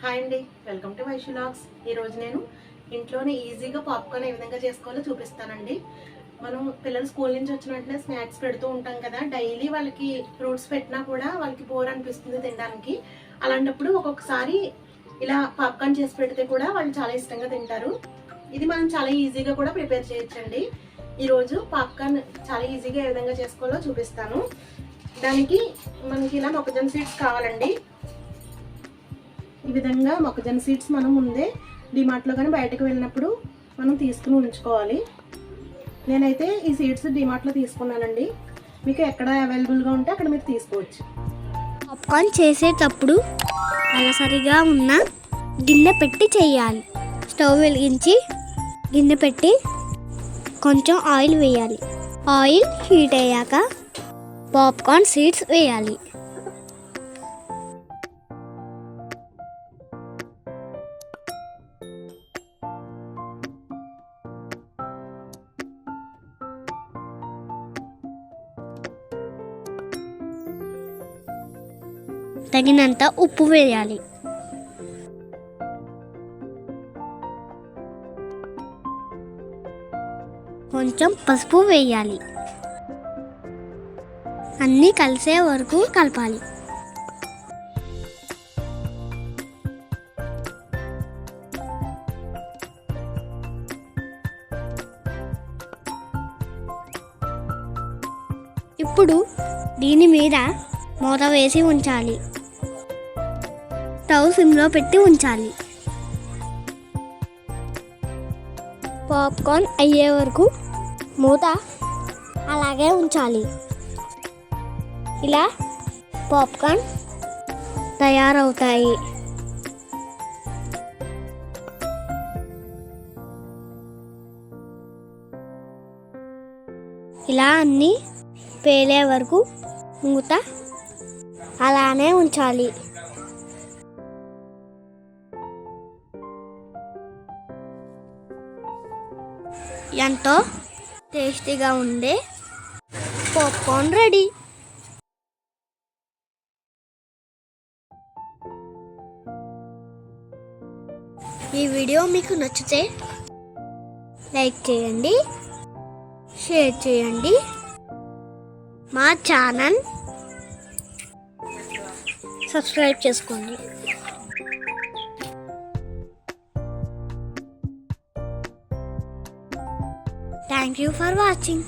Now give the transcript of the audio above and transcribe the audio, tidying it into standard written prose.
Hi అండి, welcome to Vaishu vlogs. ఈరోజు నేను ఇంట్లోనే ఈజీగా పాప్కార్న్ ఏ విధంగా చేసుకోవాలో చూపిస్తానండి. మనం పిల్లలు స్కూల్ నుంచి వచ్చిన వెంటనే స్నాక్స్ పెడుతూ ఉంటాం కదా. డైలీ వాళ్ళకి ఫ్రూట్స్ పెట్టినా కూడా వాళ్ళకి బోర్ అనిపిస్తుంది తినడానికి. అలాంటప్పుడు ఒక్కొక్కసారి ఇలా పాప్కార్న్ చేసి పెడితే కూడా వాళ్ళు చాలా ఇష్టంగా తింటారు. ఇది మనం చాలా ఈజీగా కూడా ప్రిపేర్ చేయొచ్చండి. ఈరోజు పాప్కార్న్ చాలా ఈజీగా ఏ విధంగా చేసుకోవాలో చూపిస్తాను. దానికి మనకి ఇలా మొక్కజొన్న సీడ్స్ కావాలండి. ఈ విధంగా మొక్కజొన్న సీడ్స్ మనం ముందే డిమార్ట్లో కానీ బయటకు వెళ్ళినప్పుడు మనం తీసుకుని ఉంచుకోవాలి. నేనైతే ఈ సీడ్స్ డిమార్ట్లో తీసుకున్నానండి. మీకు ఎక్కడ అవైలబుల్గా ఉంటే అక్కడ మీరు తీసుకోవచ్చు. పాప్కార్న్ చేసేటప్పుడు అలసరిగా ఉన్న గిన్నె పెట్టి చేయాలి. స్టవ్ వెలిగించి గిన్నె పెట్టి కొంచెం ఆయిల్ వేయాలి. ఆయిల్ హీట్ అయ్యాక పాప్కార్న్ సీడ్స్ వేయాలి. తగినంత ఉప్పు వేయాలి. కొంచెం పసుపు వేయాలి. అన్నీ కలిసే వరకు కలపాలి. ఇప్పుడు దీని మీద మూత వేసి ఉంచాలి. స్టవ్ సిమ్లో పెట్టి ఉంచాలి. పాప్కార్న్ అయ్యే వరకు మూత అలాగే ఉంచాలి. ఇలా పాప్కార్న్ తయారవుతాయి. ఇలా అన్నీ పేలే వరకు మూత అలానే ఉంచాలి. ఎంతో టేస్టీగా ఉండే పాప్కార్న్ రెడీ. ఈ వీడియో మీకు నచ్చితే లైక్ చేయండి, షేర్ చేయండి. మా ఛానల్ సబ్స్క్రైబ్ చేసుకోండి. Thank you for watching.